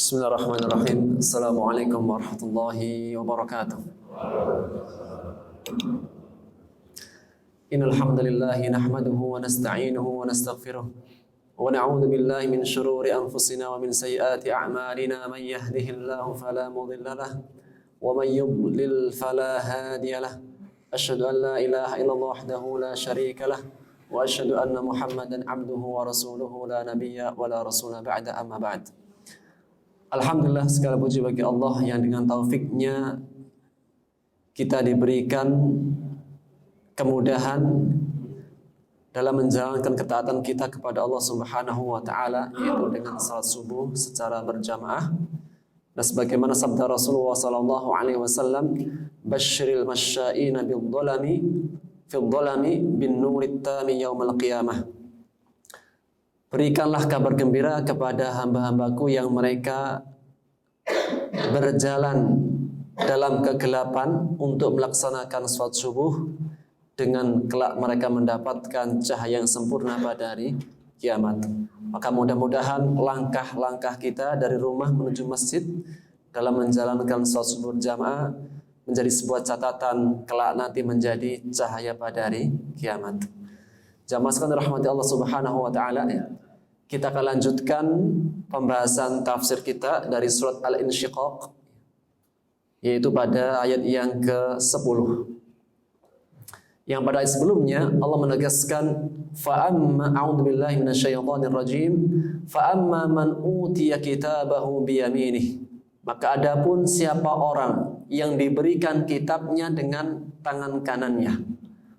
Bismillahirrahmanirrahim. Assalamualaikum warahmatullahi wabarakatuh. Innal hamdalillah nahmaduhu wa nasta'inuhu wa nastaghfiruh wa na'udzu billahi min shururi anfusina wa min sayyiati a'malina man yahdihillahu fala mudilla lahu wa man yudlil fala hadiya lahu. Asyhadu an la ilaha illallah wahdahu la syarika lahu wa asyhadu anna Muhammadan 'abduhu wa rasuluhu la nabiyya wa la rasula ba'da, amma ba'd. Alhamdulillah, segala puji bagi Allah yang dengan taufiknya kita diberikan kemudahan dalam menjalankan ketaatan kita kepada Allah Subhanahu wa taala, yaitu dengan salat subuh secara berjamaah. Dan sebagaimana sabda Rasulullah sallallahu alaihi wasallam, "Basyiril masya'ina bil-dhalami bin-nurit tami yaumal qiyamah." Berikanlah kabar gembira kepada hamba-hambaku yang mereka berjalan dalam kegelapan untuk melaksanakan salat subuh, dengan kelak mereka mendapatkan cahaya yang sempurna pada hari kiamat. Maka mudah-mudahan langkah-langkah kita dari rumah menuju masjid dalam menjalankan salat subuh jamaah menjadi sebuah catatan kelak nanti menjadi cahaya pada hari kiamat. Jamaah sekalian rahmati Allah Subhanahu wa taala, kita akan lanjutkan pembahasan tafsir kita dari surat Al-Insyiqaq, yaitu pada ayat yang ke-10. Yang pada ayat sebelumnya Allah menegaskan, fa'amma a'udzubillahi minasyaitonirrajim fa'amma man utiya kitabahu biyaminih. Maka adapun siapa orang yang diberikan kitabnya dengan tangan kanannya,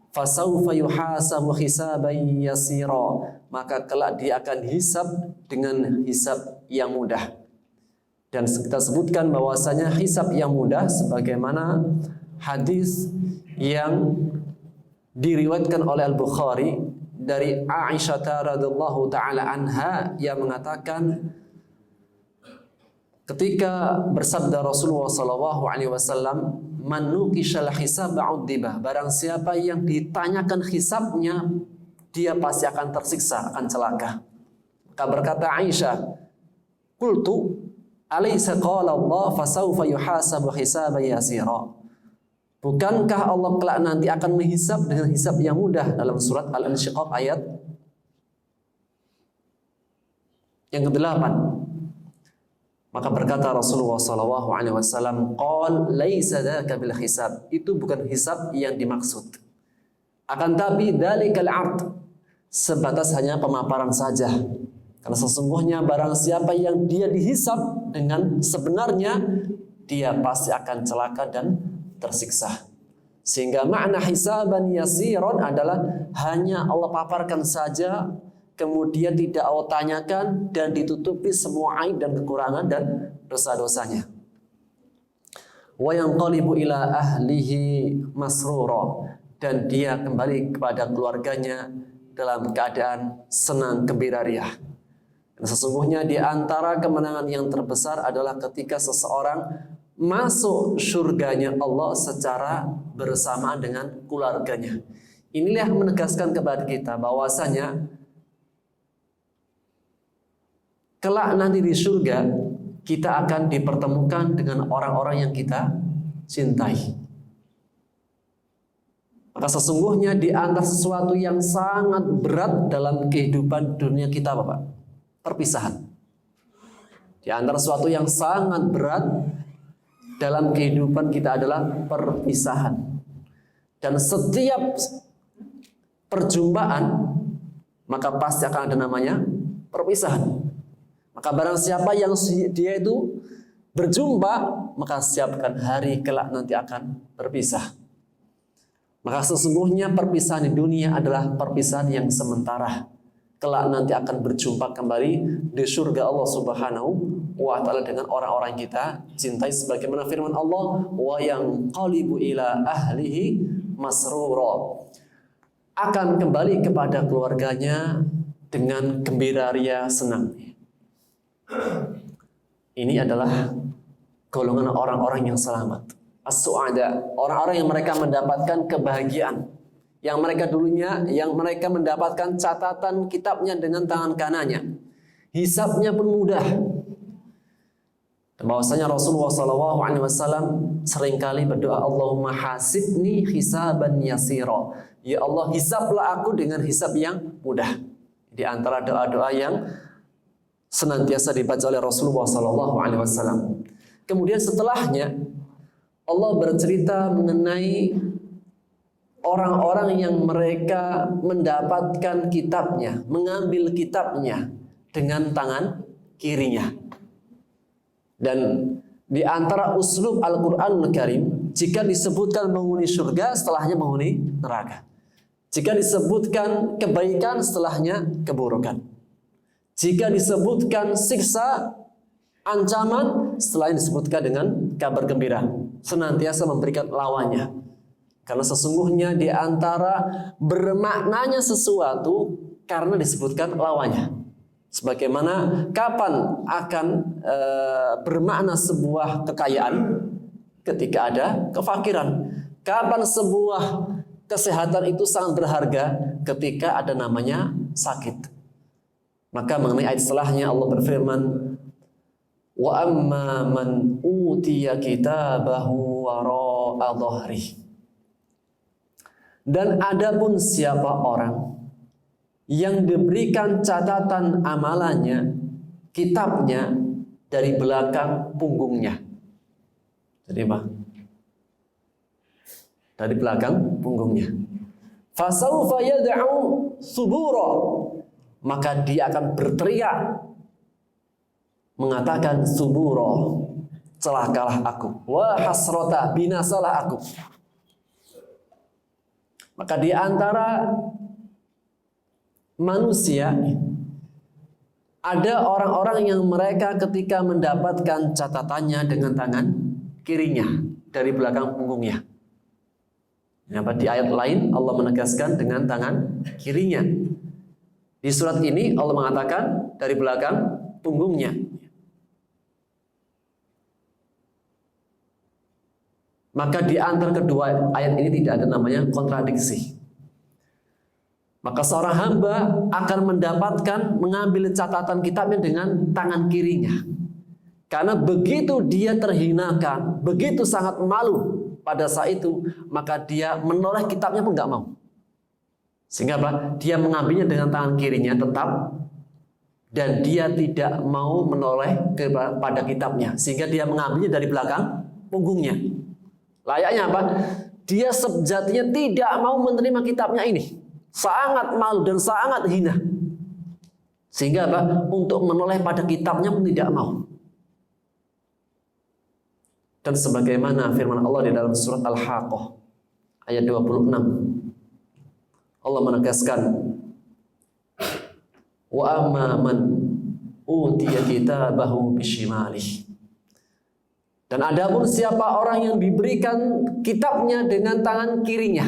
fasawfa yuhasabu hisaban yasira, maka kelak dia akan hisab dengan hisab yang mudah. Dan kita sebutkan bahwasanya hisab yang mudah sebagaimana hadis yang diriwayatkan oleh Al-Bukhari dari Aisyah radhiyallahu taala anha yang mengatakan, ketika bersabda Rasulullah sallallahu alaihi wasallam, "Man nuqishal hisab udzibah." Barang siapa yang ditanyakan hisabnya, dia pasti akan tersiksa, akan celaka. Maka berkata Aisyah, "Qultu, alaysa qala Allah fasawfa yuhasabu hisaban yasira." Bukankah Allah kelak nanti akan menghisab dengan hisab yang mudah dalam surat Al-Insyiqaq ayat yang ke-8. Maka berkata Rasulullah sallallahu alaihi wasallam, "Qal laisa dzaka bil hisab." Itu bukan hisab yang dimaksud. Akan tapi dalikal ard, sebatas hanya pemaparan saja. Karena sesungguhnya barang siapa yang dia dihisab dengan sebenarnya, dia pasti akan celaka dan tersiksa. Sehingga makna hisaban yasiron adalah hanya Allah paparkan saja, kemudian tidak Allah tanyakan dan ditutupi semua aib dan kekurangan dan dosa-dosanya. Wa yanqalibu ila ahlihi masrura, dan dia kembali kepada keluarganya dalam keadaan senang gembira riah. Dan sesungguhnya di antara kemenangan yang terbesar adalah ketika seseorang masuk surganya Allah secara bersamaan dengan keluarganya. Inilah yang menegaskan kepada kita bahwasanya kelak nanti di surga kita akan dipertemukan dengan orang-orang yang kita cintai. Maka sesungguhnya di antara sesuatu yang sangat berat dalam kehidupan dunia kita, Bapak, perpisahan. Di antara sesuatu yang sangat berat dalam kehidupan kita adalah perpisahan. Dan setiap perjumpaan maka pasti akan ada namanya perpisahan. Maka barang siapa yang dia itu berjumpa, maka siapkan hari kelak nanti akan berpisah. Maka sesungguhnya perpisahan di dunia adalah perpisahan yang sementara. Kelak nanti akan berjumpa kembali di surga Allah Subhanahu wa taala dengan orang-orang yang kita cintai, sebagaimana firman Allah, wa yanqalibu ila ahlihi masrura, akan kembali kepada keluarganya dengan gembira ria senang. Ini adalah golongan orang-orang yang selamat, as-su'ada, orang-orang yang mereka mendapatkan kebahagiaan, yang mereka mendapatkan catatan kitabnya dengan tangan kanannya, hisabnya pun mudah. Dan bahwasanya Rasulullah SAW seringkali berdoa, Allahumma hasibni hisaban yasira. Ya Allah, hisablah aku dengan hisab yang mudah. Di antara doa-doa yang senantiasa dibaca oleh Rasulullah SAW. Kemudian setelahnya Allah bercerita mengenai orang-orang yang mereka mendapatkan kitabnya, mengambil kitabnya dengan tangan kirinya. Dan di antara uslub Al-Quranul Karim, jika disebutkan penghuni surga, setelahnya penghuni neraka. Jika disebutkan kebaikan, setelahnya keburukan. Jika disebutkan siksa, ancaman, setelahnya disebutkan dengan kabar gembira. Senantiasa memberikan lawannya. Karena sesungguhnya di antara bermaknanya sesuatu karena disebutkan lawannya. Sebagaimana kapan akan bermakna sebuah kekayaan ketika ada kefakiran. Kapan sebuah kesehatan itu sangat berharga ketika ada namanya sakit. Maka mengenai ayat setelahnya Allah berfirman, wa amma man utiya kitabahu wara'a dhahri. Dan adapun siapa orang yang diberikan catatan amalannya, kitabnya dari belakang punggungnya. Jadi apa? Dari belakang punggungnya. Fasawfa yad'u subura. Maka dia akan berteriak mengatakan subura, celakalah aku. Wa hasrata, binasalah aku. Maka di antara manusia ada orang-orang yang mereka ketika mendapatkan catatannya dengan tangan kirinya dari belakang punggungnya. Di ayat lain Allah menegaskan dengan tangan kirinya. Di surat ini Allah mengatakan dari belakang punggungnya. Maka di antara kedua ayat ini tidak ada namanya kontradiksi. Maka seorang hamba akan mendapatkan mengambil catatan kitabnya dengan tangan kirinya. Karena begitu dia terhinakan, begitu sangat malu pada saat itu, maka dia menoleh kitabnya pun nggak mau. Sehingga apa? Dia mengambilnya dengan tangan kirinya tetap, dan dia tidak mau menoleh kepada kitabnya, sehingga dia mengambilnya dari belakang punggungnya. Layaknya apa? Dia sejatinya tidak mau menerima kitabnya ini. Sangat malu dan sangat hina. Sehingga apa? Untuk menoleh pada kitabnya pun tidak mau. Dan sebagaimana firman Allah di dalam surat Al-Haqqah ayat 26. Allah menegaskan, wa amma man utiya kitabahu bishimalih. Dan adapun siapa orang yang diberikan kitabnya dengan tangan kirinya.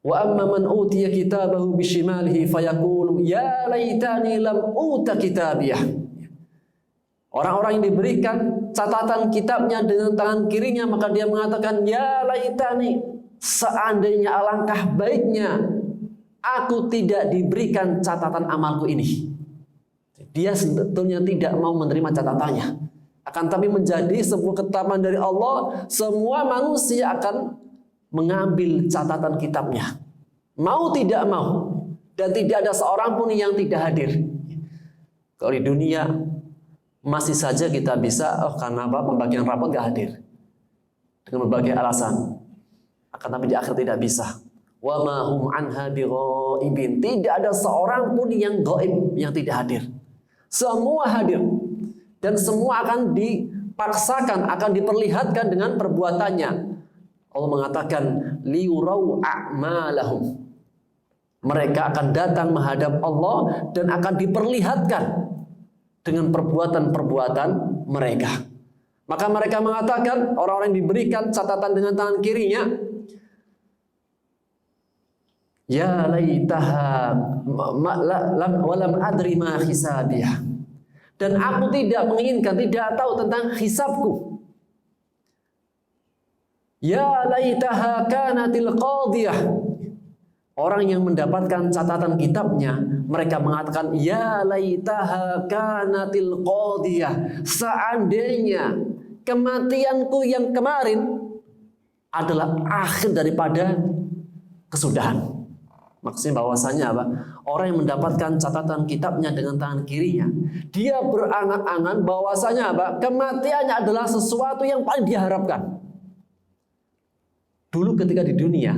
Wa amma man utiya kitabahu bishimalihi fayaqulu ya laitani lam uta kitabiyah. Orang-orang yang diberikan catatan kitabnya dengan tangan kirinya, maka dia mengatakan ya laitani, seandainya alangkah baiknya aku tidak diberikan catatan amalku ini. Dia sebetulnya tidak mau menerima catatannya. Akan tapi menjadi sebuah ketetapan dari Allah, semua manusia akan mengambil catatan kitabnya. Mau tidak mau. Dan tidak ada seorang pun yang tidak hadir. Kalau di dunia masih saja kita bisa, karena apa? Pembagian rapot gak hadir. Dengan berbagai alasan. Akan tapi di akhir tidak bisa. Wa ma hum anha bighaibin. Tidak ada seorang pun yang gaib, yang tidak hadir. Semua hadir. Dan semua akan dipaksakan, akan diperlihatkan dengan perbuatannya. Allah mengatakan liurau a'malahum. Mereka akan datang menghadap Allah dan akan diperlihatkan dengan perbuatan-perbuatan mereka. Maka mereka mengatakan, orang-orang yang diberikan catatan dengan tangan kirinya, ya laitaha walam adri ma hisabiyah. Dan aku tidak menginginkan, tidak tahu tentang hisabku. Ya laitaha kanatil qadiyah. Orang yang mendapatkan catatan kitabnya, mereka mengatakan, ya laitaha kanatil qadiyah. Seandainya kematianku yang kemarin adalah akhir daripada kesudahan. Maksudnya bahwasanya apa? Orang yang mendapatkan catatan kitabnya dengan tangan kirinya, dia berangan-angan bahwasanya apa? Kematiannya adalah sesuatu yang paling diharapkan. Dulu ketika di dunia,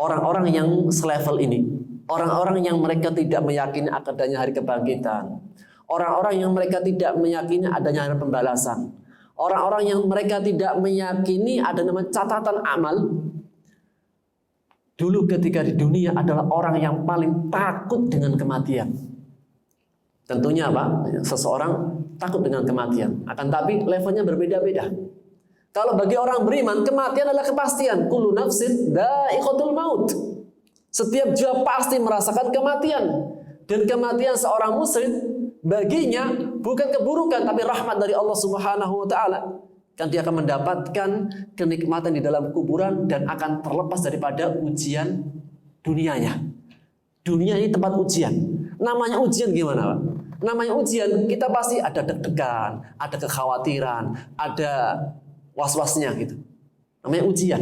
orang-orang yang selevel ini, orang-orang yang mereka tidak meyakini adanya hari kebangkitan, orang-orang yang mereka tidak meyakini adanya hari pembalasan, orang-orang yang mereka tidak meyakini ada nama catatan amal, dulu ketika di dunia adalah orang yang paling takut dengan kematian. Tentunya apa? Seseorang takut dengan kematian. Akan tapi levelnya berbeda-beda. Kalau bagi orang beriman, kematian adalah kepastian. Kullu nafsin dha'iqatul maut. Setiap jiwa pasti merasakan kematian. Dan kematian seorang muslim baginya bukan keburukan, tapi rahmat dari Allah Subhanahu wa taala. Kan dia akan mendapatkan kenikmatan di dalam kuburan dan akan terlepas daripada ujian dunianya. Dunia ini tempat ujian. Namanya ujian gimana, Pak? Namanya ujian, kita pasti ada deg-degan, ada kekhawatiran, ada was-wasnya gitu. Namanya ujian.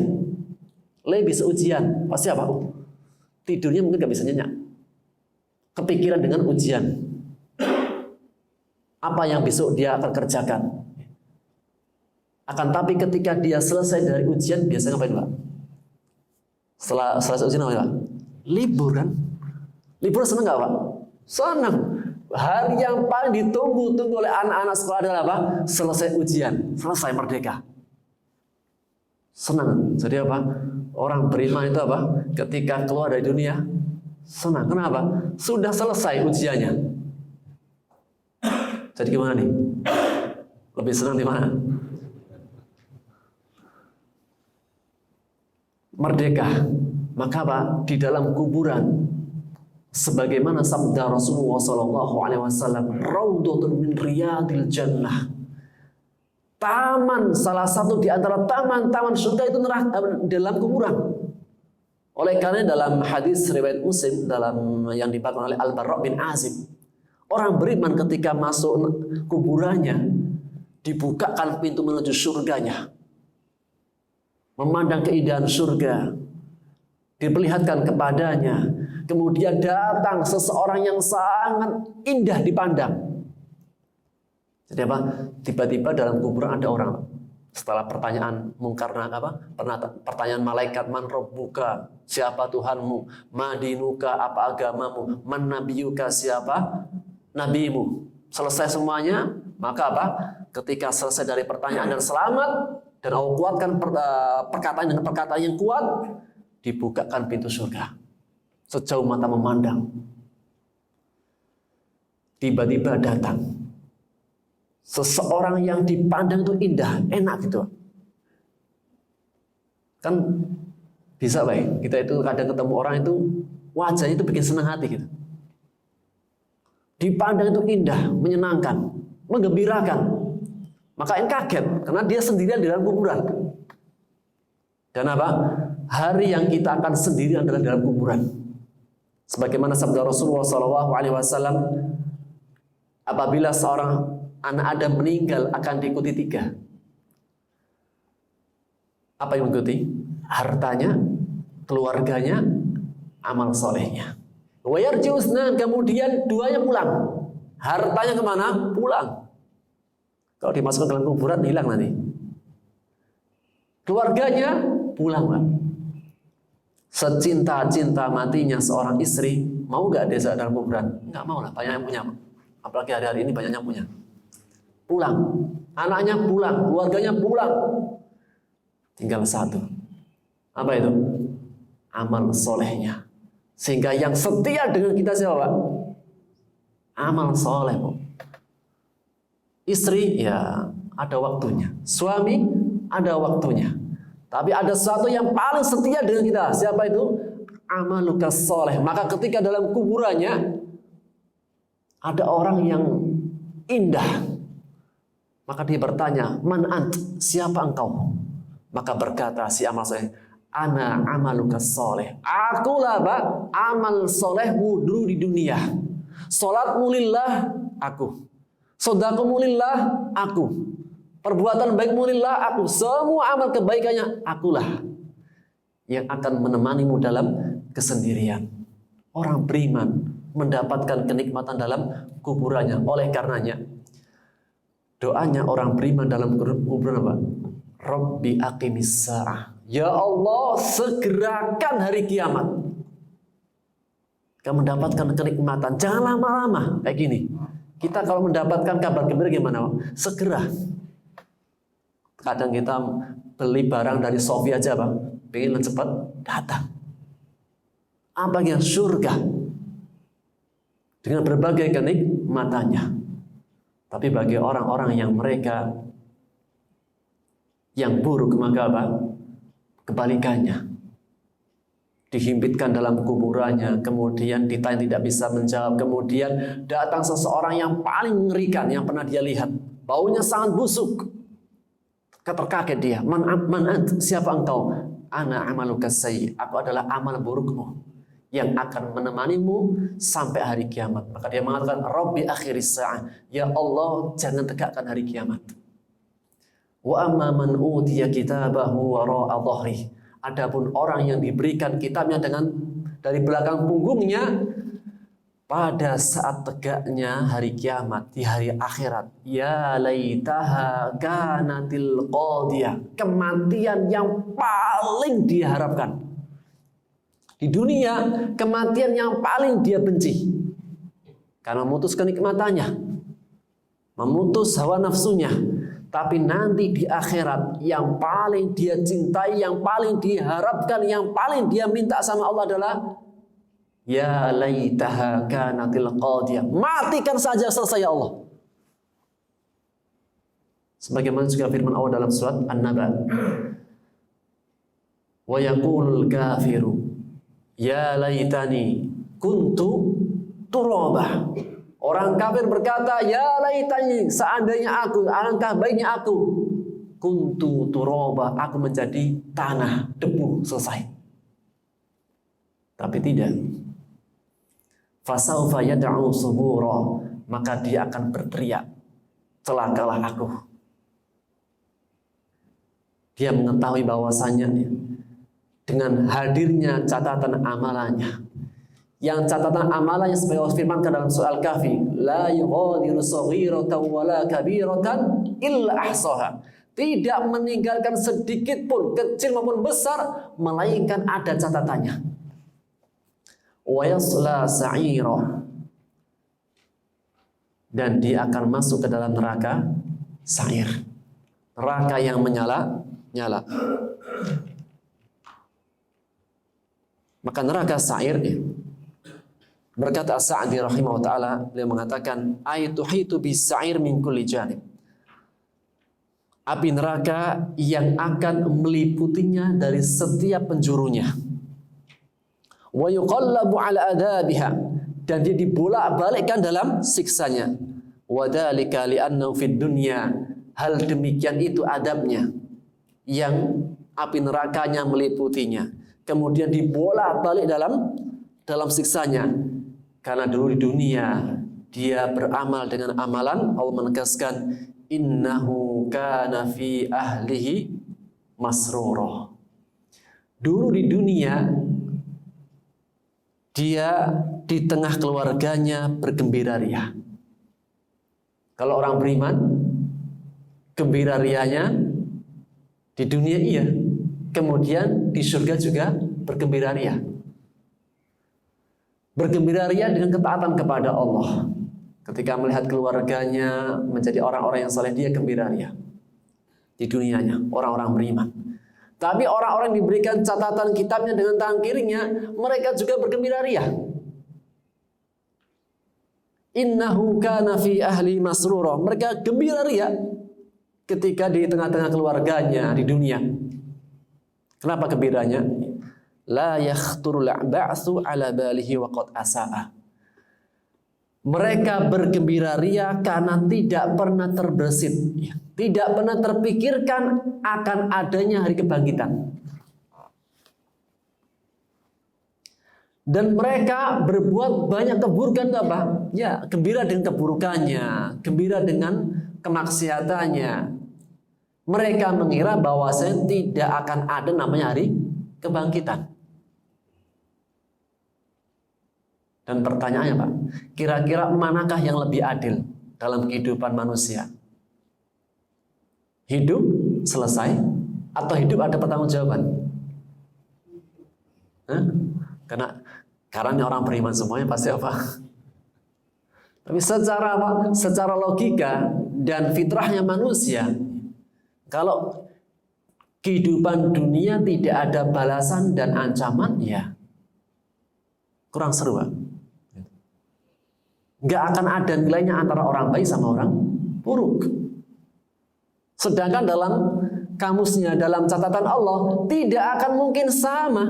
Lebih ujian, pasti apa? Tidurnya mungkin gak bisa nyenyak. Kepikiran dengan ujian. Apa yang besok dia akan kerjakan. Akan tapi ketika dia selesai dari ujian, biasanya ngapain, Pak? Setelah selesai ujian apa, Pak? Libur kan? Libur senang nggak, Pak? Senang. Hari yang paling ditunggu-tunggu oleh anak-anak sekolah adalah apa? Selesai ujian, selesai merdeka. Senang. Jadi apa? Orang beriman itu apa? Ketika keluar dari dunia, senang. Kenapa? Sudah selesai ujiannya. Jadi gimana nih? Lebih senang di mana? Merdeka. Maka apa? Di dalam kuburan, sebagaimana sabda Rasulullah SAW, raudhatun min riyadil jannah. Taman, salah satu di antara taman-taman surga itu dalam kuburan. Oleh karena dalam hadis riwayat Muslim dalam yang dibawakan oleh Al-Barra bin Azib, orang beriman ketika masuk kuburannya dibukakan pintu menuju surganya. Memandang keindahan surga, diperlihatkan kepadanya. Kemudian datang seseorang yang sangat indah dipandang. Jadi apa? Tiba-tiba dalam kuburan ada orang. Setelah pertanyaan mungkar apa? Pertanyaan malaikat, man rabbuka, siapa Tuhanmu? Madinuka, apa agamamu? Man nabiyuka, siapa nabimu? Selesai semuanya, maka apa? Ketika selesai dari pertanyaan dan selamat, dan Allah kuatkan perkataan dengan perkataan yang kuat, dibukakan pintu surga sejauh mata memandang. Tiba-tiba datang seseorang yang dipandang itu indah, enak gitu. Kan bisa baik, kita itu kadang ketemu orang itu wajahnya itu bikin senang hati gitu. Dipandang itu indah, menyenangkan, menggembirakan. Maka yang kaget, karena dia sendirian di dalam kuburan. Dan apa? Hari yang kita akan sendirian adalah dalam kuburan. Sebagaimana sabda Rasulullah SAW, apabila seorang anak Adam meninggal akan diikuti 3. Apa yang mengikuti? Hartanya, keluarganya, amal solehnya. Wayarji'usnan, kemudian 2-nya pulang. Hartanya kemana? Pulang. Kalau dimasukkan ke dalam kuburan hilang nanti. Keluarganya pulang, Pak. Secinta-cinta matinya seorang istri, mau gak dia dalam kuburan? Enggak mau lah, banyak yang punya. Apalagi hari-hari ini banyak yang punya. Pulang. Anaknya pulang, keluarganya pulang. Tinggal 1. Apa itu? Amal solehnya. Sehingga yang setia dengan kita siapa, Pak? Amal soleh, Pak. Istri ya ada waktunya, suami ada waktunya. Tapi ada sesuatu yang paling setia dengan kita. Siapa itu? Amaluka soleh. Maka ketika dalam kuburannya ada orang yang indah, maka dia bertanya, man ant, siapa engkau? Maka berkata si amal soleh, ana amaluka soleh. Akulah amal solehmu dulu di dunia. Salatmu lillah, aku. Sedekahmu lillah, aku. Perbuatan baikmu lillah, aku. Semua amal kebaikannya, akulah yang akan menemanimu dalam kesendirian. Orang beriman mendapatkan kenikmatan dalam kuburannya. Oleh karenanya, doanya orang beriman dalam kuburan apa? Rabbi aqimis sa'ah. Ya Allah, segerakan hari kiamat. Kamu mendapatkan kenikmatan. Jangan lama-lama kayak gini. Kita kalau mendapatkan kabar gembira gimana? Segera. Kadang kita beli barang dari Shopee aja, Pak. Pengen cepat datang. Apalagi surga. Dengan berbagai kenikmatannya. Tapi bagi orang-orang yang mereka yang buruk, maka apa? Kebalikannya. Dihimpitkan dalam kuburannya, kemudian ditanya tidak bisa menjawab, kemudian datang seseorang yang paling mengerikan yang pernah dia lihat. Baunya sangat busuk. Terkaget dia. Man siapa engkau? Ana amaluka sayyi. Aku adalah amal burukmu yang akan menemanimu sampai hari kiamat. Maka dia mengatakan, Rabbi akhiris sa'ah. Ya Allah, jangan tegakkan hari kiamat. Wa amma man utiya kitabahu wara'a dhahri. Adapun orang yang diberikan kitabnya dari belakang punggungnya, pada saat tegaknya hari kiamat di hari akhirat, ya laitaha kanatil qadiyah, kematian yang paling diharapkan. Di dunia, kematian yang paling dia benci karena memutus kenikmatannya, memutus hawa nafsunya. Tapi nanti di akhirat yang paling dia cintai, yang paling diharapkan, yang paling dia minta sama Allah adalah ya laitaha kanatil qadiyah. Matikan saja, selesai ya Allah. Sebagaimana juga firman Allah dalam surat An-Naba. Wa yaqulul kafiru ya laitani kuntu turaba. Orang kafir berkata, ya laitani, seandainya aku, alangkah baiknya aku, kuntu turaba, aku menjadi tanah, debu, selesai. Tapi tidak. Fasaufa yad'u subura, maka dia akan berteriak, celakalah aku. Dia mengetahui bahwasannya dengan hadirnya catatan amalannya, yang catatan amalannya sebagai firman dalam surah Al-Kahfi, la yughadiru saghiratan wala kabiratan illa ahsaha. Tidak meninggalkan sedikit pun, kecil maupun besar, melainkan ada catatannya. Wa yasla sa'ira, dan dia akan masuk ke dalam neraka sa'ir, neraka yang menyala. Maka neraka sa'ir, berkata As-Sa'di rahimahullah ta'ala, beliau mengatakan, ayatuhitu bis-sa'ir min kulli janib. Api neraka yang akan meliputinya dari setiap penjurunya. Wa yuqallabu ala adabiha, dan dia dibolak-balikkan dalam siksanya. Wa dzalika li'annahu fid dunya, hal demikian itu adabnya, yang api nerakanya meliputinya, kemudian dibolak-balik dalam siksanya. Karena dulu di dunia dia beramal dengan amalan, Allah menegaskan innahu kana fi ahlihi masrura. Dulu di dunia dia di tengah keluarganya bergembira ria. Kalau orang beriman, gembira rianya di dunia iya, kemudian di surga juga bergembira ria. Bergembira ria dengan ketaatan kepada Allah. Ketika melihat keluarganya menjadi orang-orang yang saleh, dia gembira ria. Di dunianya, orang-orang beriman. Tapi orang-orang yang diberikan catatan kitabnya dengan tangan kirinya, mereka juga bergembira ria. Innahu kana fi ahli masrura. Mereka gembira ria ketika di tengah-tengah keluarganya di dunia. Kenapa gembiranya? La yakhturul ba'su ala balihi wa qad asa'a. Mereka bergembira ria karena tidak pernah terbersit, tidak pernah terpikirkan akan adanya hari kebangkitan. Dan mereka berbuat banyak keburukan apa? Ya, gembira dengan keburukannya, gembira dengan kemaksiatannya. Mereka mengira bahwasanya tidak akan ada namanya hari kebangkitan. Dan pertanyaannya, Pak, kira-kira manakah yang lebih adil dalam kehidupan manusia? Hidup selesai atau hidup ada pertanggungjawaban? Karena ini orang beriman semuanya pasti apa? Tapi secara apa? Secara logika dan fitrahnya manusia, kalau kehidupan dunia tidak ada balasan dan ancaman, ya kurang seru, Pak. Nggak akan ada nilainya antara orang baik sama orang buruk. Sedangkan dalam kamusnya, dalam catatan Allah, tidak akan mungkin sama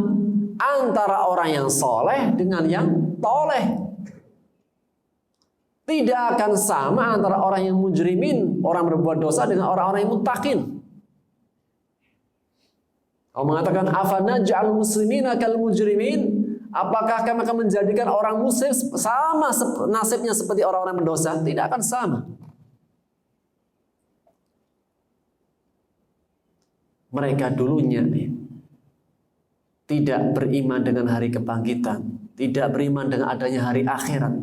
antara orang yang soleh dengan yang toleh. Tidak akan sama antara orang yang mujrimin, orang berbuat dosa, dengan orang-orang yang muttaqin. Allah mengatakan, afanaj'al muslimina kal mujrimin? Apakah kami akan menjadikan orang muslim sama nasibnya seperti orang-orang berdosa? Tidak akan sama. Mereka dulunya tidak beriman dengan hari kebangkitan, tidak beriman dengan adanya hari akhirat.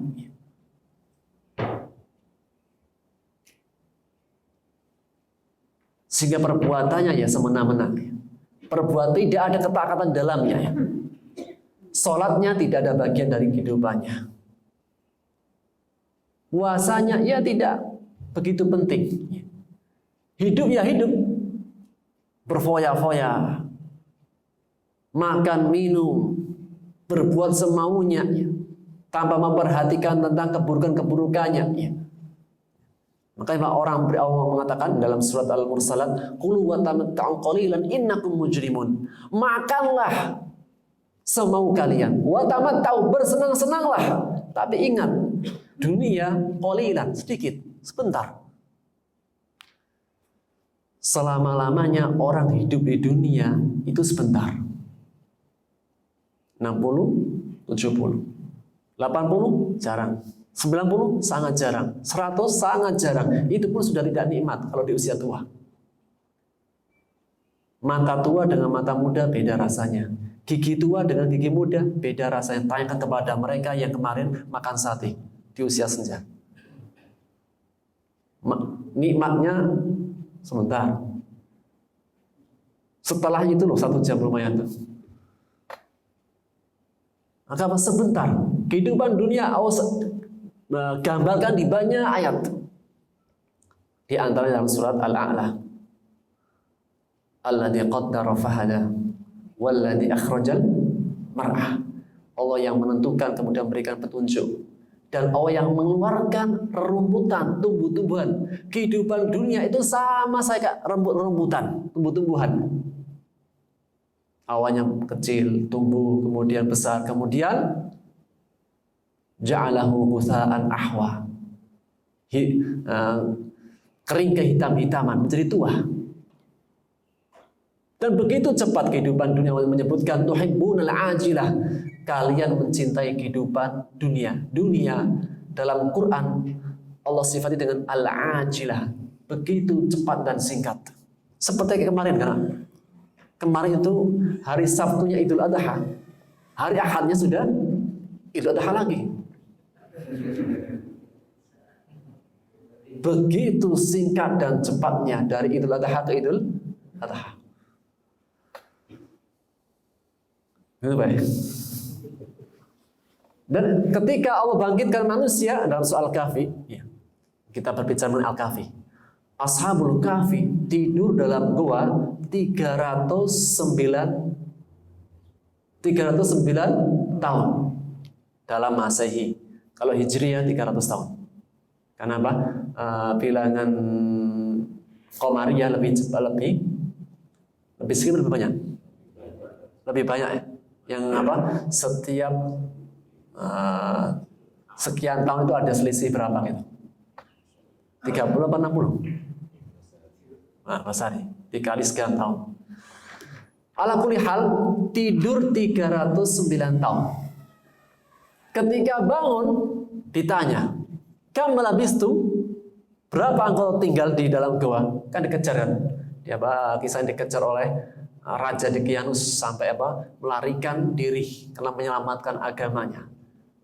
Sehingga perbuatannya ya semena-mena. Perbuatan tidak ada ketaatan dalamnya ya. Salatnya tidak ada bagian dari kehidupannya. Puasanya ya tidak begitu penting. Hidup ya hidup. Berfoya-foya. Makan, minum, berbuat semaunya ya. Tanpa memperhatikan tentang keburukan-keburukannya ya. Makanya orang Allah mengatakan dalam surat Al-Mursalat, "Qulu wa tamatta'u qalilan innakum mujrimun." Makanlah semau kalian, wa tamatta'u, bersenang-senanglah. Tapi ingat, dunia qalilan, sedikit, sebentar. Selama-lamanya orang hidup di dunia itu sebentar. 60, 70, 80 jarang. 90 sangat jarang, 100 sangat jarang. Itu pun sudah tidak nikmat kalau di usia tua. Mata tua dengan mata muda beda rasanya. Gigi tua dengan gigi muda beda rasanya. Tanyakan kepada mereka yang kemarin makan sate di usia senja. Nikmatnya sebentar. Setelah itu loh 1 jam lumayan tuh. Maka sebentar. Kehidupan dunia gambarkan di banyak ayat. Di antaranya dalam surat Al-A'la. Alladzi qaddara fahada walladzi akhrajal mar'ah. Allah yang menentukan kemudian memberikan petunjuk. Dan Allah yang mengeluarkan rerumputan, tumbuh-tumbuhan. Kehidupan dunia itu sama saya kayak rembut-rembutan, tumbuh-tumbuhan. Awalnya kecil, tumbuh, kemudian besar, kemudian ja'alahu ghutha'an ahwa. Kering kehitam-hitaman, menjadi tua. Dan begitu cepat kehidupan dunia. Menyebutkan tuhibbunal ajilah, kalian mencintai kehidupan dunia. Dunia dalam Quran Allah sifati dengan al-ajilah, begitu cepat dan singkat. Seperti kemarin kan? Kemarin itu hari Sabtunya Idul Adha. Hari Ahadnya sudah Idul Adha lagi. Begitu singkat dan cepatnya dari Idul Adha ke Idul Adha. Itu baik. Dan ketika Allah bangkitkan manusia dalam soal Kahfi, ya, kita berbicara mengenai Al-Kahfi. Ashabul Kahfi tidur dalam gua 309 tahun dalam Masehi. Kalau Hijriah 300 tahun. Kenapa? Bilangan Qamariyah lebih sedikit lebih banyak. Lebih banyak ya. Yang apa? Setiap sekian tahun itu ada selisih berapa gitu? 30 apa 60? Nah, Basari, dikali sekian tahun. Ala kulli hal, tidur 309 tahun. Ketika bangun ditanya, "Kam labistum?" Berapa engkau tinggal di dalam goa? Kan dikejar kan? Dia kisah dikejar oleh Raja Dekianus sampai melarikan diri karena menyelamatkan agamanya.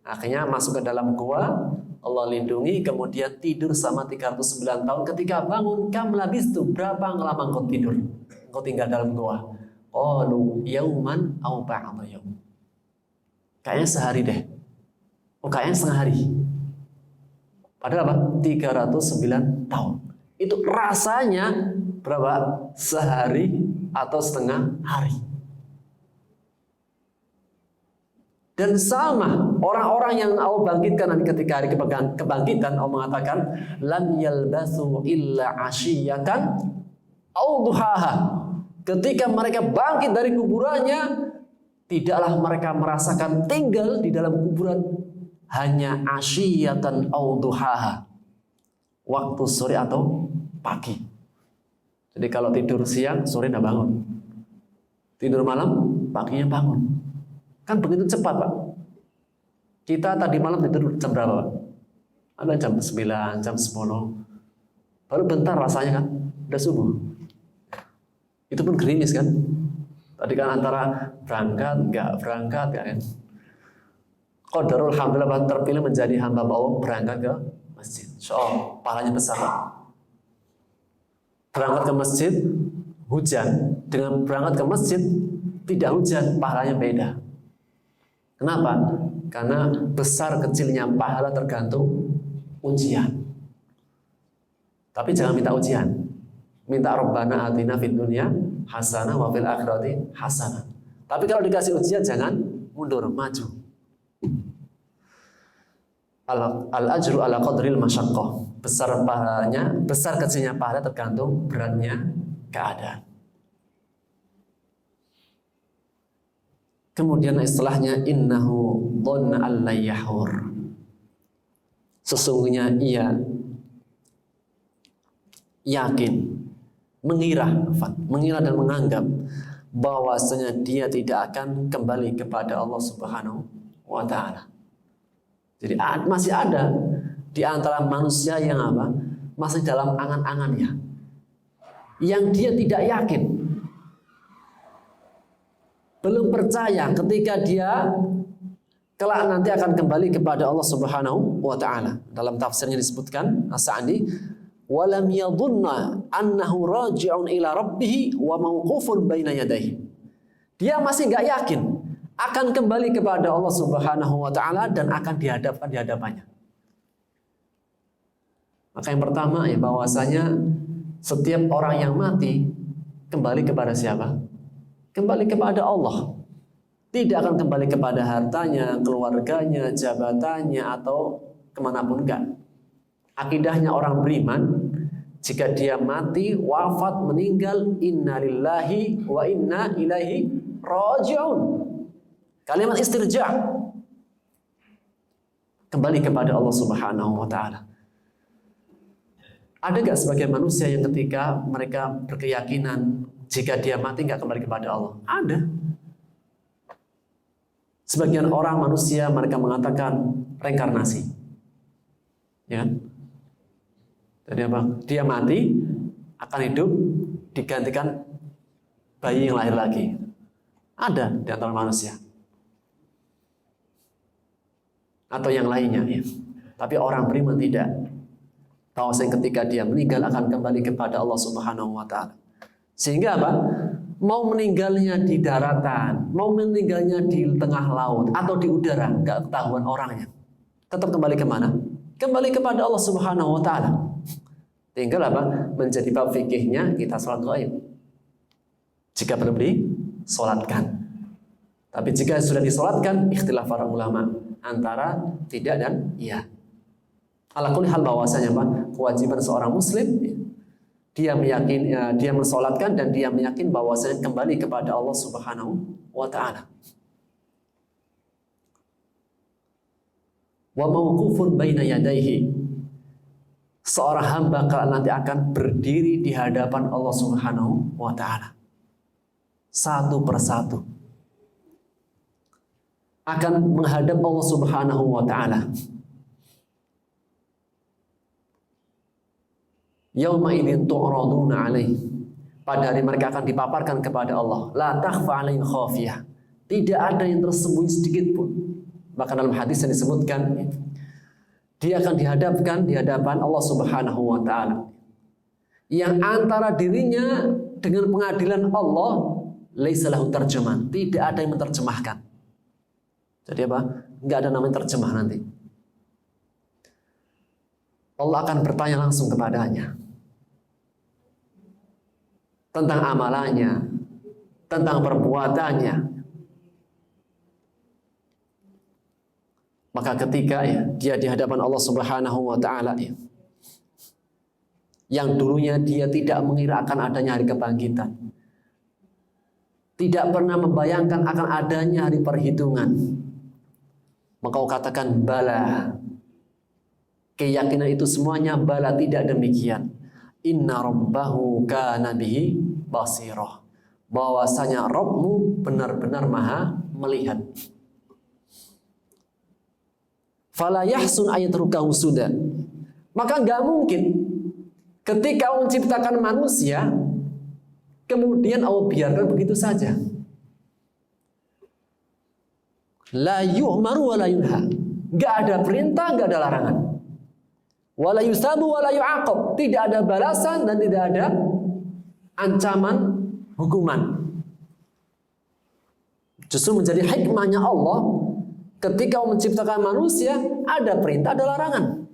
Akhirnya masuk ke dalam goa, Allah lindungi, kemudian tidur selama 309 tahun. Ketika bangun, "Kam labistum?" Berapa lama engkau tidur? Engkau tinggal dalam goa? Qalu yauman aw ba'da yaum. Kayaknya sehari deh. Kayaknya setengah hari. Padahal 309 tahun. Itu rasanya berapa? Sehari atau setengah hari. Dan sama orang-orang yang Allah bangkitkan nanti ketika hari kebangkitan, Allah mengatakan lam yalbathu illa ashiyatan aw duhaha. Ketika mereka bangkit dari kuburannya, tidaklah mereka merasakan tinggal di dalam kuburan hanya ashiyatan aw duhaha, waktu sore atau pagi. Jadi kalau tidur siang, sore tidak bangun. Tidur malam, paginya bangun. Kan begitu cepat, Pak. Kita tadi malam tidur jam berapa, Pak? Ada jam 9, jam 10. Baru bentar rasanya kan, udah subuh. Itu pun gerimis kan. Tadi kan antara berangkat, nggak berangkat, kan. Qadarul alhamdulillah terpilih menjadi hamba Allah berangkat ke masjid. So, pahalanya besar, Pak. Berangkat ke masjid, hujan. Dengan berangkat ke masjid, tidak hujan, pahalanya beda. Kenapa? Karena besar kecilnya pahala tergantung ujian. Tapi jangan minta ujian. Minta Rabbana atina fid dunya hasanah wa fil akhirati hasanah. Tapi kalau dikasih ujian jangan mundur, maju. Al-ajru ala qadril masyaqqah. Besar pahalanya, besar kecilnya pahala tergantung beratnya keadaan. Kemudian istilahnya innahu dhanna alla yahur. Sesungguhnya ia yakin, mengira dan menganggap bahwasanya dia tidak akan kembali kepada Allah Subhanahu wa taala. Jadi masih ada di antara manusia yang masih dalam angan-angannya, yang dia tidak yakin, belum percaya ketika dia kelak nanti akan kembali kepada Allah Subhanahu wa taala. Dalam tafsirnya disebutkan As-Sa'di, "Walam yadhunna annahu raji'un ila rabbih wa mawqufun baina yadayhi." Dia masih enggak yakin akan kembali kepada Allah Subhanahu wa taala dan akan dihadapkan di hadapannya. Maka yang pertama ya bahwasanya setiap orang yang mati kembali kepada siapa? Kembali kepada Allah. Tidak akan kembali kepada hartanya, keluarganya, jabatannya, atau kemanapun enggak. Akidahnya orang beriman, jika dia mati, wafat, meninggal, inna lillahi wa inna ilaihi raji'un. Kalimat istirja'. Kembali kepada Allah Subhanahu wa ta'ala. Ada gak sebagian manusia yang ketika mereka berkeyakinan jika dia mati nggak kembali kepada Allah? Ada. Sebagian orang manusia mereka mengatakan reinkarnasi. Ya kan? Jadi apa? Dia mati akan hidup digantikan bayi yang lahir lagi. Ada di antara manusia. Atau yang lainnya ya. Tapi orang beriman tidak. Bahwasanya ketika dia meninggal akan kembali kepada Allah Subhanahu wa taala. Sehingga apa? Mau meninggalnya di daratan, mau meninggalnya di tengah laut atau di udara, nggak ketahuan orangnya. Tetap kembali kemana? Kembali kepada Allah Subhanahu wa taala. Tinggal apa? Menjadi bab fikihnya kita salat gaib. Jika belum disolatkan. Tapi jika sudah disolatkan, ikhtilaf para ulama antara tidak dan iya. Ala kulli hal bahwasanya apa? Kewajiban seorang muslim dia meyakini, dia mensolatkan dan dia meyakini bahwasanya kembali kepada Allah Subhanahu wa taala. Wa mauqufun baina yadayhi. Seorang hamba kalau nanti akan berdiri di hadapan Allah Subhanahu wa taala. Satu persatu. akan menghadap Allah Subhanahu wa taala. Yauma idzin tu'raduna 'alaihi. Pada hari mereka akan dipaparkan kepada Allah. La takhfa 'alaihi khafiyah. Tidak ada yang tersembunyi sedikit pun. Bahkan dalam hadis yang disebutkan, dia akan dihadapkan di hadapan Allah Subhanahu wa taala. Yang antara dirinya dengan pengadilan Allah laisa lahu tarjuman, tidak ada yang menerjemahkan. Jadi apa? Enggak ada namanya terjemah nanti. Allah akan bertanya langsung kepadanya tentang amalannya, tentang perbuatannya. Maka ketika dia di hadapan Allah Subhanahu wa taala, yang dulunya dia tidak mengira akan adanya hari kebangkitan, tidak pernah membayangkan akan adanya hari perhitungan, maka kau katakan bala. Keyakinan itu semuanya bala, tidak demikian. Inna rabbahu kana bihi basirah. Bahwasanya Rabbmu benar-benar maha melihat. Fala yahsun ayatrukahu suda. Maka enggak mungkin ketika Allah menciptakan manusia kemudian Allah biarkan begitu saja. La yu'maru wa la yunha. Enggak ada perintah, enggak ada larangan. Wala yusabu wala yu'aqab. Tidak ada balasan dan tidak ada ancaman hukuman. Justru menjadi hikmahnya Allah ketika menciptakan manusia, ada perintah, ada larangan.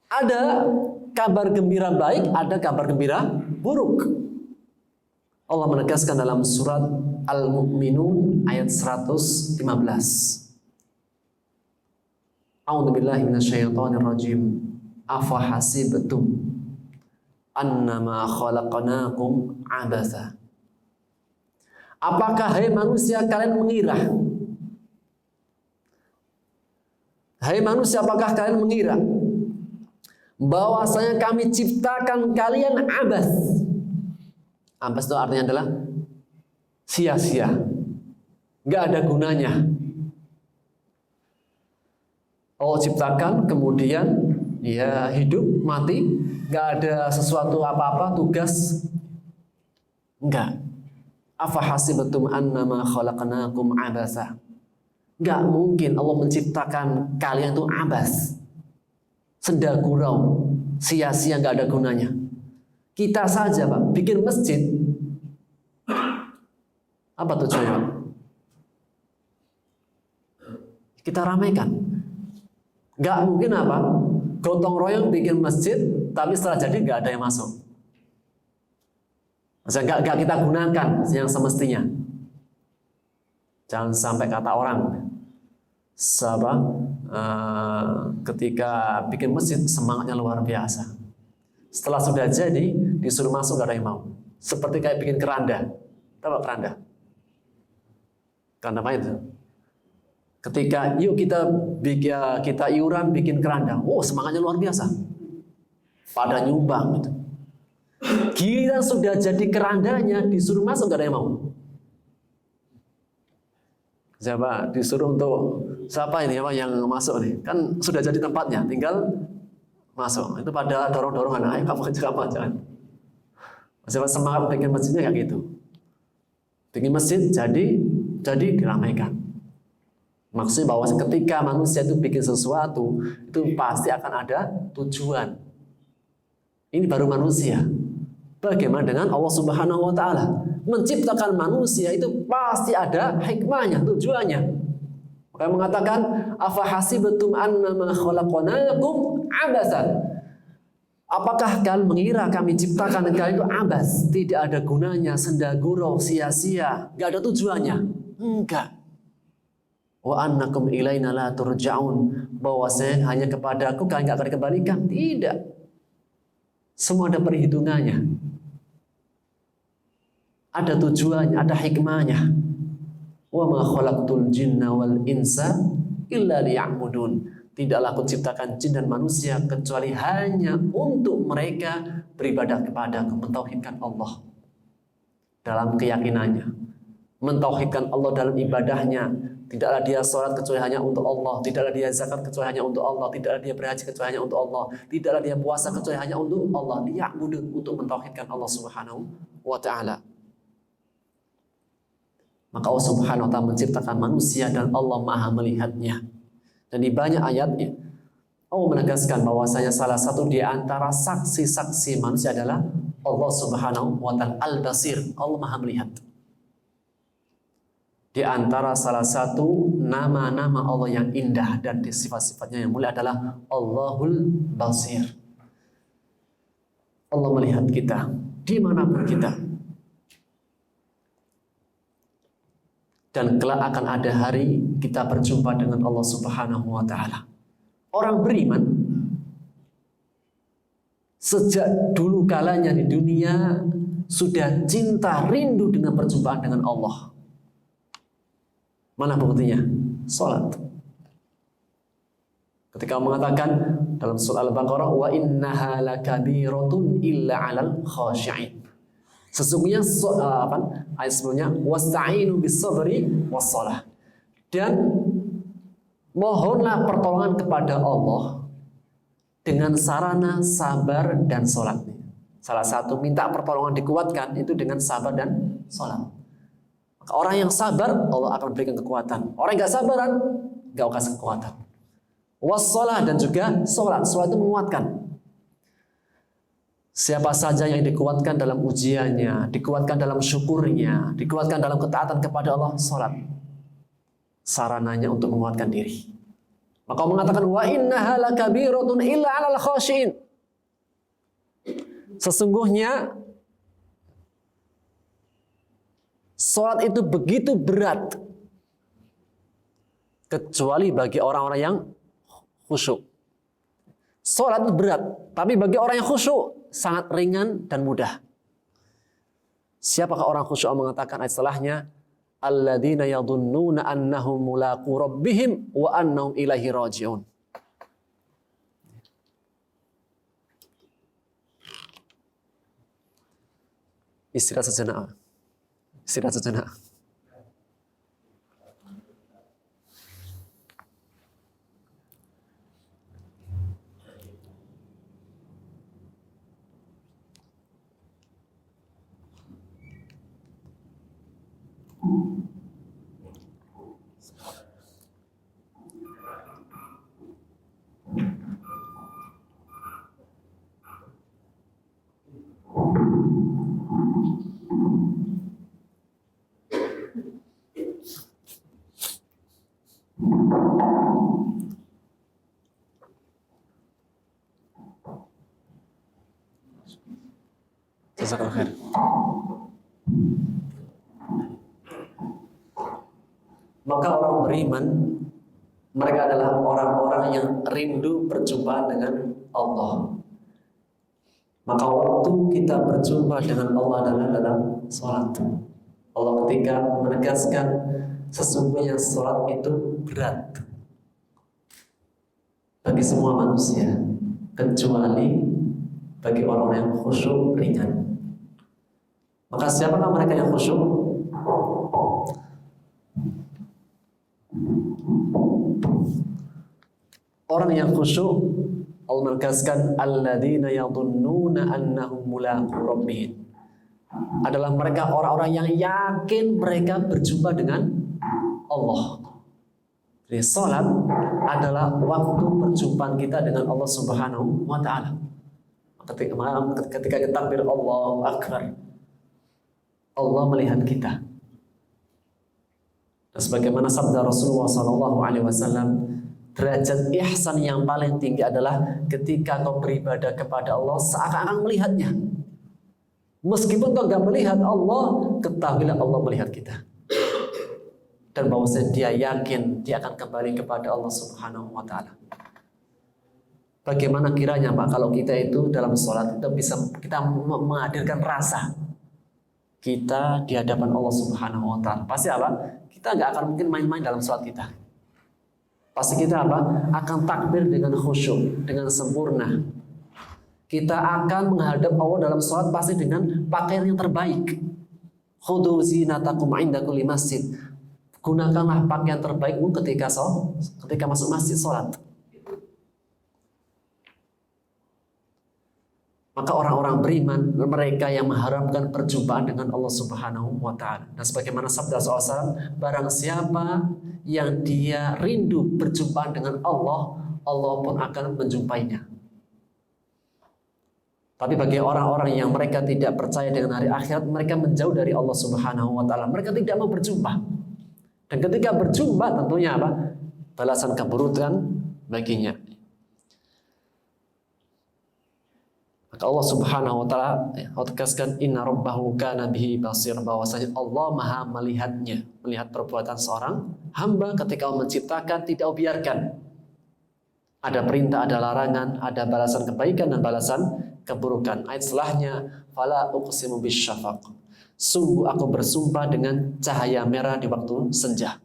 Ada kabar gembira baik, ada kabar gembira buruk. Allah menegaskan dalam surat Al-Mu'minun ayat 115. A'udzubillahi minasyaitonir rajim. Afa hasibtum annama khalaqnakum abatha. Apakah hai manusia kalian mengira? Hai manusia, apakah kalian mengira bahwasanya kami ciptakan kalian abas? Abas itu artinya adalah sia-sia, nggak ada gunanya. Allah ciptakan, kemudian ya hidup, mati, nggak ada sesuatu apa-apa, tugas, enggak. Afa hasibtum annama khalaqnakum abasa. Enggak mungkin Allah menciptakan kalian itu abas, senda gurau, sia-sia, nggak ada gunanya. Kita saja Pak bikin masjid, apa tujuannya? Kita ramaikan. Nggak mungkin apa? Gotong royong bikin masjid, tapi setelah jadi nggak ada yang masuk. Maksudnya nggak kita gunakan yang semestinya. Jangan sampai kata orang, ketika bikin masjid semangatnya luar biasa. Setelah sudah jadi, disuruh masuk nggak ada yang mau. Seperti kayak bikin keranda. Tahu apa keranda? Keranda apa itu? Ketika yuk kita iuran bikin keranda, semangatnya luar biasa, pada nyumbang gitu. Giliran sudah jadi kerandanya disuruh masuk gak ada yang mau. Siapa disuruh untuk siapa ini apa yang masuk nih? Kan sudah jadi tempatnya, tinggal masuk. Itu pada dorong-dorongan, ayo kamu jangan. Siapa semangat bikin masjidnya kayak gitu. Bikin masjid jadi diramaikan. Maksudnya bahwa ketika manusia itu bikin sesuatu, itu pasti akan ada tujuan. Ini baru manusia. Bagaimana dengan Allah Subhanahu wa taala? Menciptakan manusia itu pasti ada hikmahnya, tujuannya. Maka mengatakan, afa hasibtum annama khalaqnakum abasan. Apakah kalian mengira kami ciptakan kalian itu abas, tidak ada gunanya, senda gurau, sia-sia, enggak ada tujuannya? Enggak. Wa annakum ilaina la turja'un, bahwasanya hanya kepadaku kalian enggak akan dikembalikan. Tidak. Semua ada perhitungannya. Ada tujuannya, ada hikmahnya. Wa ma khalaqtul jinna wal insa illa liya'budun. Tidaklah aku ciptakan jin dan manusia kecuali hanya untuk mereka beribadah kepadaku, mentauhidkan Allah dalam keyakinannya. mentauhidkan Allah dalam ibadahnya. Tidaklah dia sholat kecuali hanya untuk Allah, tidaklah dia zakat kecuali hanya untuk Allah, tidaklah dia berhaji kecuali hanya untuk Allah, tidaklah dia puasa kecuali hanya untuk Allah. Dia untuk mentauhidkan Allah Subhanahu wa taala. Maka Allah Subhanahu wa taala menciptakan manusia dan Allah Maha melihatnya. Dan di banyak ayatnya Allah menegaskan bahwasanya salah satu di antara saksi-saksi manusia adalah Allah Subhanahu wa taala Al-Basir, Allah Maha melihat. Di antara salah satu nama-nama Allah yang indah dan sifat-sifatnya yang mulia adalah Allahul Basir. Allah melihat kita dimanapun kita. Dan kelak akan ada hari kita berjumpa dengan Allah Subhanahu wa taala. Orang beriman sejak dulu kalanya di dunia sudah cinta rindu dengan perjumpaan dengan Allah. Mana buktinya? Salat. Ketika mengatakan dalam surah Al-Baqarah, wa innaha lakabiratun illa 'alal khashi'in. Sesungguhnya ayat sebelumnya wasta'inu bis-sabri was-shalah. Dan mohonlah pertolongan kepada Allah dengan sarana sabar dan salat. Salah satu minta pertolongan dikuatkan itu dengan sabar dan salat. Orang yang sabar, Allah akan berikan kekuatan. Orang yang gak sabaran, gak kasih kekuatan. Wassalah dan juga sholat. Sholat itu menguatkan. Siapa saja yang dikuatkan dalam ujiannya, dikuatkan dalam syukurnya, dikuatkan dalam ketaatan kepada Allah, sholat. Sarananya untuk menguatkan diri. Maka Allah mengatakan, wa innaha lakabiratun illa 'alal khashi'in. Sesungguhnya sholat itu begitu berat kecuali bagi orang-orang yang khusyuk. Sholat itu berat, tapi bagi orang yang khusyuk sangat ringan dan mudah. Siapakah orang khusyuk? Mengatakan ayat setelahnya, alladzina yadhunnuna annahum mulaqu rabbihim wa annahum ilaihi raji'un. Istirahat sejenak. Istirahat sejenak. Jazakallahu khair. Maka orang beriman, mereka adalah orang-orang yang rindu perjumpaan dengan Allah. Maka waktu kita berjumpa dengan Allah adalah dalam sholat. Allah ketika menegaskan sesungguhnya sholat itu berat bagi semua manusia, kecuali bagi orang yang khusyuk ringan. Maka siapakah mereka yang khusyuk? Orang yang khusyuk, Allah menegaskan alladzina yadhunnuna annahum mulaqu rabbihim, adalah mereka orang-orang yang yakin mereka berjumpa dengan Allah. Jadi salat adalah waktu perjumpaan kita dengan Allah Subhanahu wa taala. Ketika kita takbir Allahu Akbar, Allah melihat kita. Dan sebagaimana sabda Rasulullah SAW, derajat ihsan yang paling tinggi adalah ketika kau beribadah kepada Allah seakan-akan melihatnya. Meskipun kau gak melihat Allah, ketahuilah Allah melihat kita. Dan bahwasanya dia yakin dia akan kembali kepada Allah Subhanahu wa taala. Bagaimana kiranya Pak kalau kita itu dalam sholat itu bisa kita menghadirkan rasa kita di hadapan Allah Subhanahu wa taala. Pasti apa? Kita nggak akan mungkin main-main dalam sholat kita. Pasti kita apa? Akan takbir dengan khusyuk, dengan sempurna. Kita akan menghadap Allah dalam sholat pasti dengan pakaian yang terbaik. Khudhu zinatakum 'inda kulli masjid. Gunakanlah pakaian terbaikmu ketika masuk masjid salat. Maka orang-orang beriman, mereka yang mengharapkan perjumpaan dengan Allah Subhanahu wa Ta'ala. Dan sebagaimana sabda SAW, barang siapa yang dia rindu berjumpaan dengan Allah, Allah pun akan menjumpainya. Tapi bagi orang-orang yang mereka tidak percaya dengan hari akhirat, mereka menjauh dari Allah Subhanahu wa Ta'ala. Mereka tidak mau berjumpa. Dan ketika berjumpa tentunya apa? Balasan keburukan baginya. Maka Allah Subhanahu wa Ta'ala tegaskan, inna rabbahu kana bihi basir, bahwasanya Allah Maha melihatnya, melihat perbuatan seorang hamba ketika Allah menciptakan, tidak biarkan. Ada perintah, ada larangan, ada balasan kebaikan dan balasan keburukan. Ayat setelahnya, fala uqsimu bisyafaq. Sungguh aku bersumpah dengan cahaya merah di waktu senja.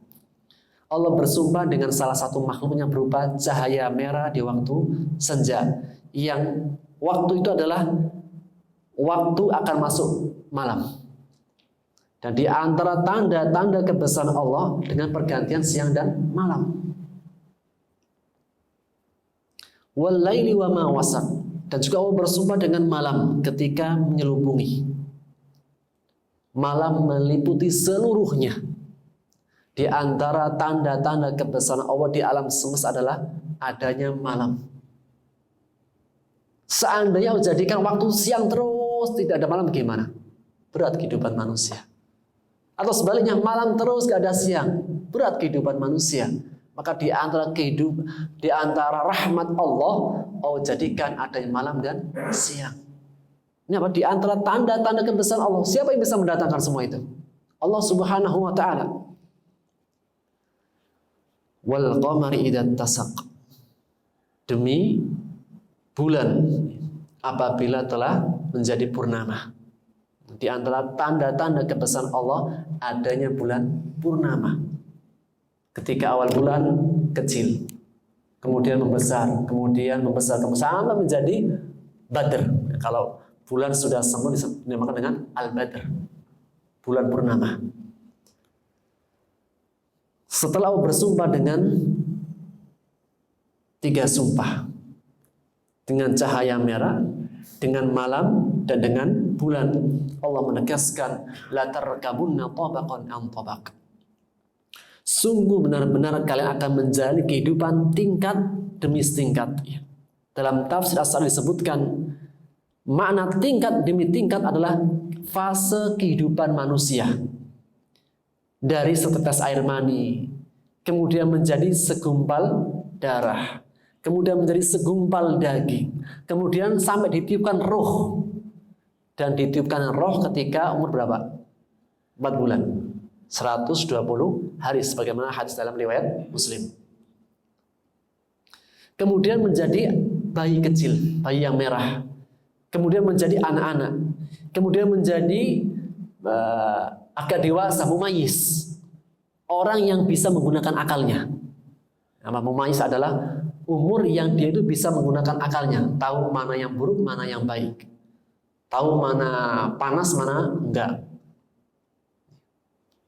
Allah bersumpah dengan salah satu makhluknya berupa cahaya merah di waktu senja, yang waktu itu adalah waktu akan masuk malam. Dan di antara tanda-tanda kebesaran Allah dengan pergantian siang dan malam. Wal laili wa ma wasaq. Dan juga Allah bersumpah dengan malam ketika menyelubungi. Malam meliputi seluruhnya. Di antara tanda-tanda kebesaran Allah di alam semesta adalah adanya malam. Seandainya jadikan waktu siang terus, tidak ada malam, bagaimana? Berat kehidupan manusia. Atau sebaliknya, malam terus gak ada siang, berat kehidupan manusia. Maka di antara rahmat Allah jadikan adanya malam dan siang. Ini apa? Di antara tanda-tanda kebesaran Allah. Siapa yang bisa mendatangkan semua itu? Allah Subhanahu wa Ta'ala. Wal qamari idza tasaq. Demi bulan apabila telah menjadi purnama. Di antara tanda-tanda kebesaran Allah adanya bulan purnama. Ketika awal bulan kecil, kemudian membesar, sampai menjadi badr. Kalau bulan sudah semu dinamakan dengan al-badr, bulan purnama. Setelah bersumpah dengan 3 sumpah, dengan cahaya merah, dengan malam, dan dengan bulan, Allah menegaskan, la tarkabunna tabaqan an tabaq. Sungguh benar-benar kalian akan menjalani kehidupan tingkat demi tingkat. Dalam tafsir As-Sa'di disebutkan, makna tingkat demi tingkat adalah fase kehidupan manusia. Dari setetes air mani, kemudian menjadi segumpal darah, kemudian menjadi segumpal daging, kemudian sampai ditiupkan roh. Dan ditiupkan roh ketika umur berapa? 4 bulan. 120 hari sebagaimana hadis dalam riwayat Muslim. Kemudian menjadi bayi kecil, bayi yang merah. Kemudian menjadi anak-anak. Kemudian menjadi agak dewasa, mumayyiz. Orang yang bisa menggunakan akalnya. Nama mumayyiz adalah umur yang dia itu bisa menggunakan akalnya, tahu mana yang buruk, mana yang baik, tahu mana panas, mana enggak.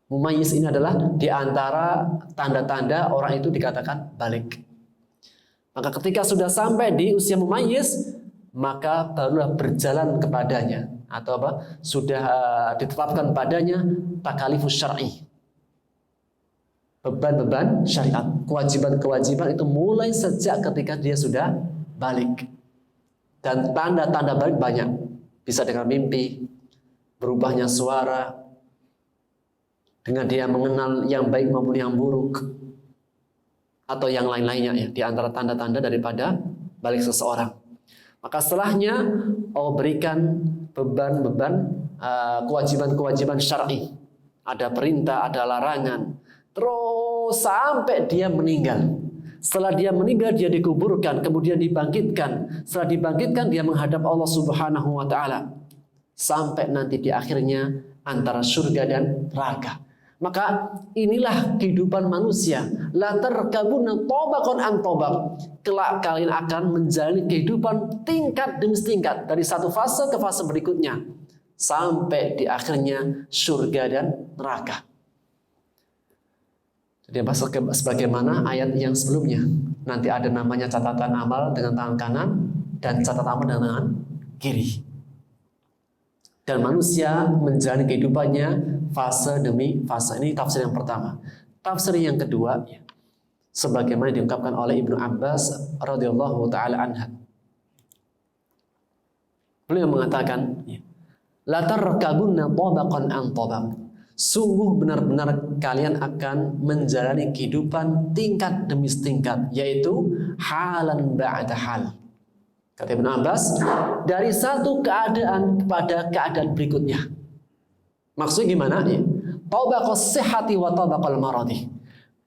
Mumayyiz ini adalah di antara tanda-tanda orang itu dikatakan balik. Maka ketika sudah sampai di usia mumayyiz, maka barulah berjalan kepadanya, atau apa? Sudah ditetapkan padanya takalifus syar'i. Beban-beban syariat, kewajiban-kewajiban itu mulai sejak ketika dia sudah balik. Dan tanda-tanda balik banyak. Bisa dengan mimpi, berubahnya suara, dengan dia mengenal yang baik maupun yang buruk, atau yang lain-lainnya ya, di antara tanda-tanda daripada balik seseorang. Maka setelahnya Allah berikan beban-beban kewajiban-kewajiban syar'i. Ada perintah, ada larangan. Terus sampai dia meninggal. Setelah dia meninggal, dia dikuburkan, kemudian dibangkitkan. Setelah dibangkitkan, dia menghadap Allah Subhanahu wa Ta'ala. Sampai nanti di akhirnya antara surga dan neraka. Maka inilah kehidupan manusia. La tarkabunna tabaqan an tabaq. Kelak kalian akan menjalani kehidupan tingkat demi tingkat, dari satu fase ke fase berikutnya. sampai di akhirnya surga dan neraka. Jadi sebagaimana ayat yang sebelumnya, nanti ada namanya catatan amal dengan tangan kanan dan catatan amal dengan tangan kiri. Dan manusia menjalani kehidupannya fase demi fase. Ini tafsir yang pertama. Tafsir yang kedua, sebagaimana diungkapkan oleh Ibnu Abbas radhiyallahu taala anha. Beliau mengatakan, la tarkabunna tabaqan an tabaq. Sungguh benar-benar kalian akan menjalani kehidupan tingkat demi tingkat, yaitu halan ba'da hal. Kata Ibnu Abbas, dari satu keadaan kepada keadaan berikutnya. Maksudnya gimana? Tabaqas sihhati wa tabaqal maradi.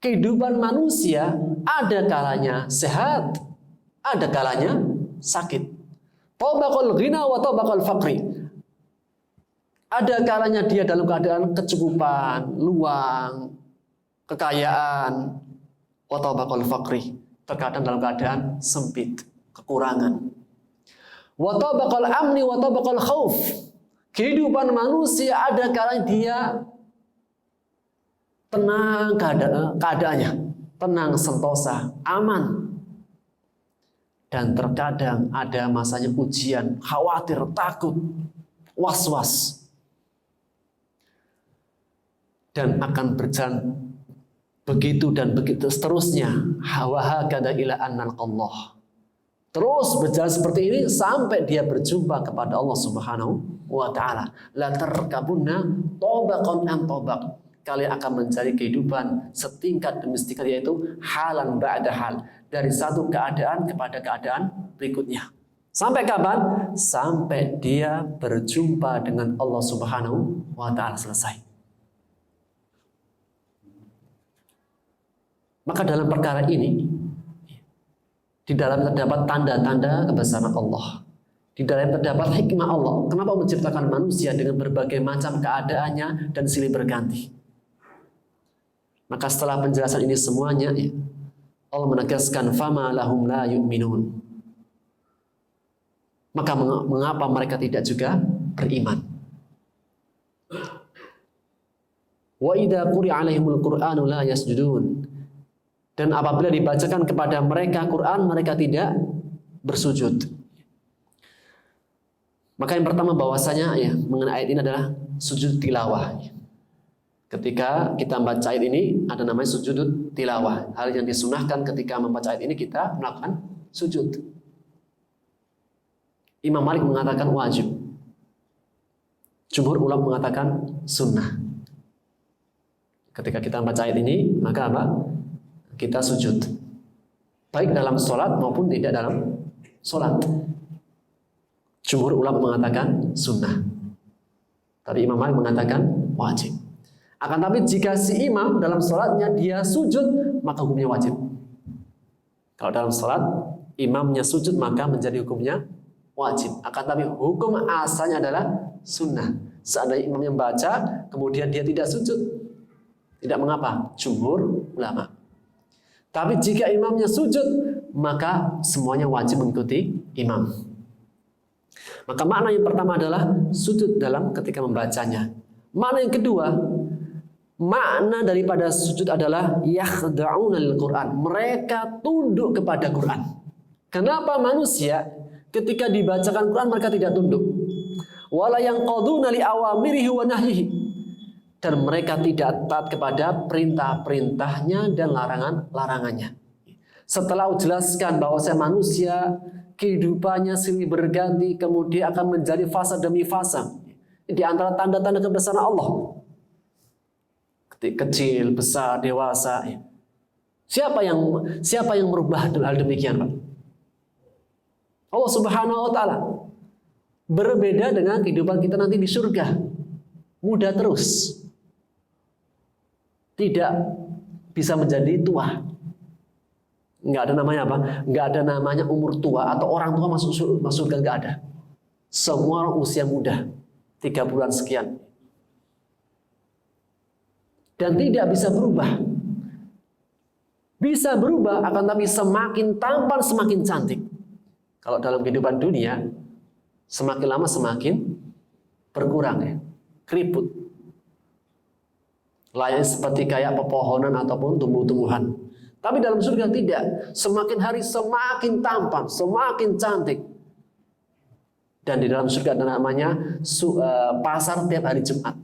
Kehidupan manusia ada kalanya sehat, ada kalanya sakit. Tabaqal ghina wa tabaqal faqri. Ada kalanya dia dalam keadaan kecukupan, luang, kekayaan, wa tabaqal faqri. Terkadang dalam keadaan sempit, kekurangan. Wa tabaqal amni wa tabaqal khauf. Kehidupan manusia ada kalanya dia tenang keadaannya, tenang sentosa, aman. Dan terkadang ada masanya ujian, khawatir, takut, was-was. Dan akan berjalan begitu dan begitu seterusnya. Hawahakada ila annalqallah. Terus berjalan seperti ini sampai dia berjumpa kepada Allah Subhanahu wa taala. La tarkabunna tabaqan an tabaq. Kalian akan mencari kehidupan setingkat demi setingkat, yaitu halan ba'da hal, dari satu keadaan kepada keadaan berikutnya. Sampai kapan? Sampai dia berjumpa dengan Allah Subhanahu wa taala selesai. Maka dalam perkara ini, di dalam terdapat tanda-tanda kebesaran Allah. Di dalam terdapat hikmah Allah. Kenapa menciptakan manusia dengan berbagai macam keadaannya dan silih berganti. Maka setelah penjelasan ini semuanya, Allah menegaskan fama lahum la yu'minun. Maka mengapa mereka tidak juga beriman? Wa idza quri'a 'alaihimul qur'anu la yasjudun. Dan apabila dibacakan kepada mereka Quran, mereka tidak bersujud. Maka yang pertama bahwasanya mengenai ayat ini adalah sujud tilawah. Ketika kita membaca ayat ini ada namanya sujud tilawah. Hal yang disunahkan ketika membaca ayat ini kita melakukan sujud. Imam Malik mengatakan wajib. Jumhur ulama mengatakan sunnah. Ketika kita membaca ayat ini, maka apa? Kita sujud. Baik dalam sholat maupun tidak dalam sholat. Jumhur ulama mengatakan sunnah. Tapi Imam Malik mengatakan wajib. Akan tapi jika si imam dalam sholatnya dia sujud, maka hukumnya wajib. Kalau dalam sholat imamnya sujud, maka menjadi hukumnya wajib. Akan tapi hukum asalnya adalah sunnah. Seandainya imamnya membaca, kemudian dia tidak sujud, tidak mengapa. Jumhur ulama. Tapi jika imamnya sujud, maka semuanya wajib mengikuti imam. Maka makna yang pertama adalah sujud dalam ketika membacanya. Makna yang kedua, makna daripada sujud adalah yakhda'una al-Qur'an. Mereka tunduk kepada Quran. Kenapa manusia ketika dibacakan Quran mereka tidak tunduk? Wala yanqaduna li awamirihi wa nahyihi. Dan mereka tidak taat kepada perintah-perintahnya dan larangan-larangannya. Setelah jelaskan bahwa manusia kehidupannya silih berganti, kemudian akan menjadi fase demi fase. Di antara tanda-tanda kebesaran Allah. Kecil, besar, dewasa. Siapa yang merubah hal demikian, Pak? Allah Subhanahu wa taala. Berbeda dengan kehidupan kita nanti di surga. Muda terus. Tidak bisa menjadi tua. Enggak ada namanya apa? Enggak ada namanya umur tua atau orang tua masuk surga, enggak ada. Semua orang usia muda. 3 bulan sekian. Dan tidak bisa berubah. Bisa berubah, akan tapi semakin tampan semakin cantik. Kalau dalam kehidupan dunia, semakin lama semakin berkurang ya, keriput. Layaknya seperti kayak pepohonan ataupun tumbuh-tumbuhan. Tapi dalam surga tidak. Semakin hari semakin tampan, semakin cantik. Dan di dalam surga ada namanya pasar tiap hari Jumat.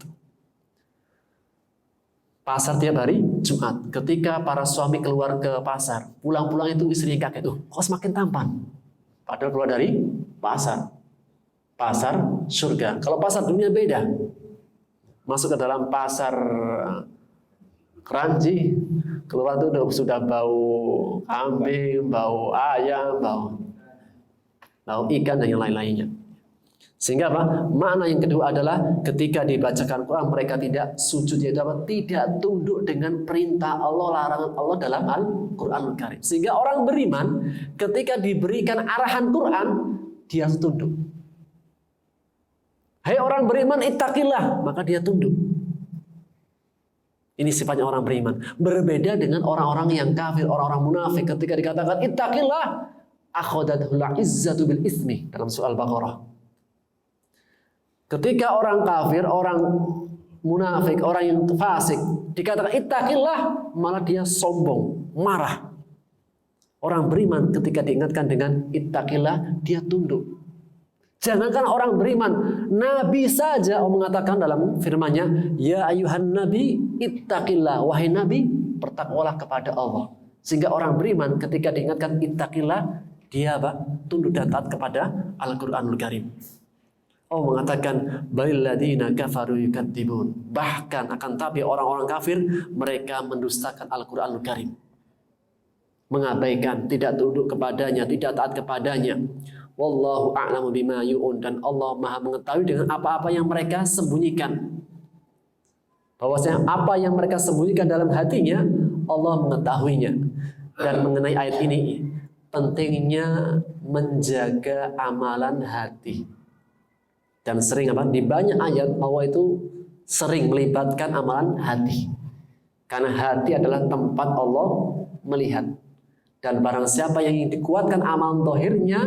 Pasar tiap hari Jumat. Ketika para suami keluar ke pasar, pulang-pulang itu istrinya kaget, kok semakin tampan? Padahal keluar dari pasar. Pasar surga. Kalau pasar dunia beda. Masuk ke dalam pasar keranji, keluar itu sudah bau kambing, bau ayam, bau ikan dan yang lain-lainnya. Sehingga apa? Makna yang kedua adalah ketika dibacakan Quran mereka tidak sujud, yaitu apa? Tidak tunduk dengan perintah Allah, larangan Allah dalam Al-Quranul Karim. Sehingga orang beriman ketika diberikan arahan Quran dia tunduk. Hai orang beriman, ittaqillah, maka dia tunduk. Ini sifatnya orang beriman. Berbeda dengan orang-orang yang kafir, orang-orang munafik ketika dikatakan ittaqillah, akhadathul izzatu bil ismi dalam surah Al-Baqarah. Ketika orang kafir, orang munafik, orang yang fasik dikatakan ittaqillah, malah dia sombong, marah. Orang beriman ketika diingatkan dengan ittaqillah, dia tunduk. Jangankan orang beriman, Nabi saja Allah mengatakan dalam firman-Nya, ya ayuhan nabi ittaqillah, wahai Nabi bertakwalah kepada Allah. Sehingga orang beriman ketika diingatkan ittaqillah, dia tunduk dan taat kepada Al-Qur'anul Karim. Allah mengatakan balil ladzina kafaru yukadzibun. Bahkan akan tapi orang-orang kafir mereka mendustakan Al-Qur'anul Karim. Mengabaikan, tidak tunduk kepadanya, tidak taat kepadanya. Wallahu a'lamu bima yu'un, dan Allah Maha mengetahui dengan apa-apa yang mereka sembunyikan. Bahwasanya apa yang mereka sembunyikan dalam hatinya Allah mengetahuinya. Dan mengenai ayat ini pentingnya menjaga amalan hati. Dan sering di banyak ayat Allah itu sering melibatkan amalan hati. Karena hati adalah tempat Allah melihat. Dan barang siapa yang dikuatkan amalan zahirnya,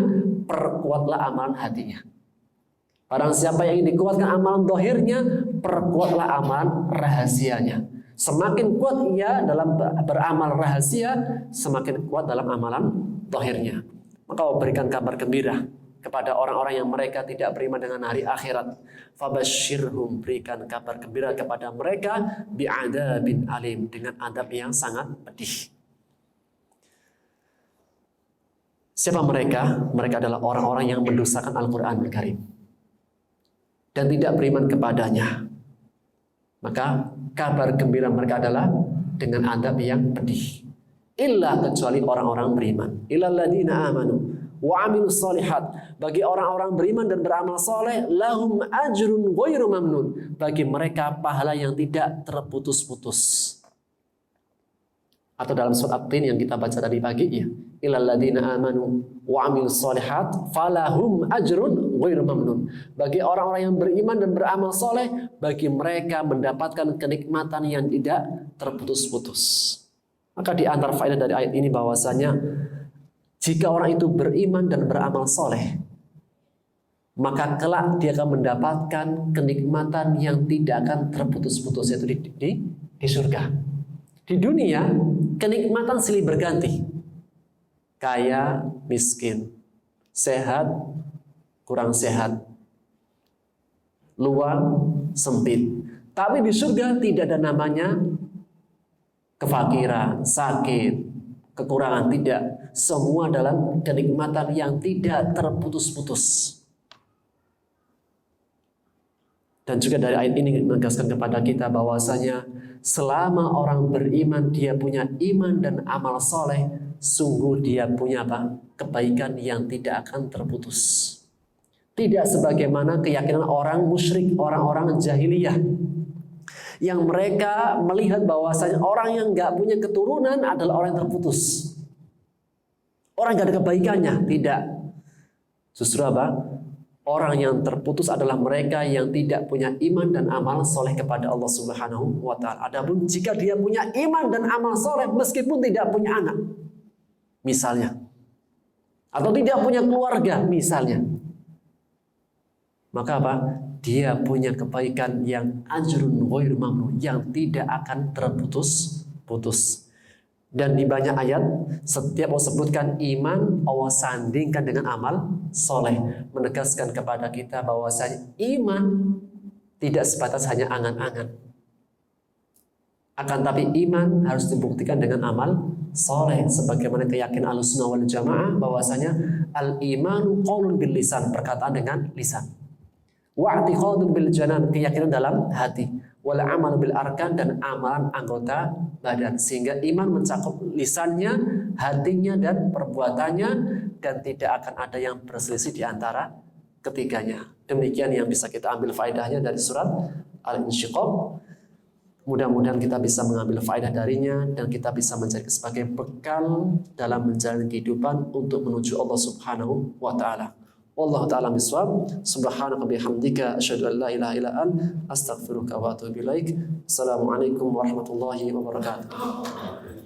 perkuatlah amalan hatinya. Barang siapa yang dikuatkan amalan zahirnya, perkuatlah amalan rahasianya. Semakin kuat ia dalam beramal rahasia, semakin kuat dalam amalan zahirnya. Maka Allah berikan kabar gembira kepada orang-orang yang mereka tidak beriman dengan hari akhirat. Fabashshirhum, berikan kabar gembira kepada mereka bi'adzabin alim, dengan adab yang sangat pedih. Siapa mereka? Mereka adalah orang-orang yang mendustakan Al-Quranul Karim dan tidak beriman kepadanya. Maka kabar gembira mereka adalah dengan adab yang pedih. Illa, kecuali orang-orang beriman. Illal ladzina amanu wa amilus shalihat. Bagi orang-orang beriman dan beramal soleh, lahum ajrun ghairu mamnun. Bagi mereka pahala yang tidak terputus-putus. Atau dalam surat At-Tin yang kita baca tadi pagi ya, illal ladzina amanu wa amilus shalihat falahum ajrun ghairu mamnun. Bagi orang-orang yang beriman dan beramal soleh, bagi mereka mendapatkan kenikmatan yang tidak terputus-putus. Maka di antara faedah dari ayat ini bahwasanya jika orang itu beriman dan beramal soleh, maka kelak dia akan mendapatkan kenikmatan yang tidak akan terputus-putus, yaitu di surga. Di dunia, kenikmatan silih berganti. Kaya, miskin, sehat, kurang sehat, luang, sempit. Tapi di surga tidak ada namanya kefakiran, sakit, kekurangan, tidak. Semua dalam kenikmatan yang tidak terputus-putus. Dan juga dari ayat ini menegaskan kepada kita bahwasanya selama orang beriman dia punya iman dan amal soleh, sungguh dia punya kebaikan yang tidak akan terputus. Tidak sebagaimana keyakinan orang musyrik, orang-orang jahiliyah, yang mereka melihat bahwasanya orang yang nggak punya keturunan adalah orang yang terputus. Orang nggak ada kebaikannya, tidak. Justru orang yang terputus adalah mereka yang tidak punya iman dan amal soleh kepada Allah Subhanahu wa Ta'ala. Adapun jika dia punya iman dan amal soleh meskipun tidak punya anak, misalnya, atau tidak punya keluarga, misalnya, maka dia punya kebaikan yang ajrun ghair mamnun, yang tidak akan terputus-putus. Dan di banyak ayat setiap Allah sebutkan iman, Allah sandingkan dengan amal soleh, menegaskan kepada kita bahwasanya iman tidak sebatas hanya angan-angan, akan tapi iman harus dibuktikan dengan amal soleh, sebagaimana keyakinan Ahlussunnah wal Jamaah bahwasanya al imanu qaulun bil lisan, perkataan dengan lisan, wa i'tiqadun bil janan, keyakinan dalam hati, wal amal bil arkan, dan amalan anggota badan, sehingga iman mencakup lisannya, hatinya, dan perbuatannya, dan tidak akan ada yang berselisih di antara ketiganya. Demikian yang bisa kita ambil faedahnya dari surat Al-Insyiqaq. Mudah-mudahan kita bisa mengambil faedah darinya dan kita bisa menjadi sebagai bekal dalam menjalani kehidupan untuk menuju Allah Subhanahu wa taala. Wallahu ta'ala bisawab. Subhanaka bihamdika asyhadu an la ilaha illa anta astaghfiruka wa atubu ilaik. Assalamualaikum warahmatullahi wabarakatuh.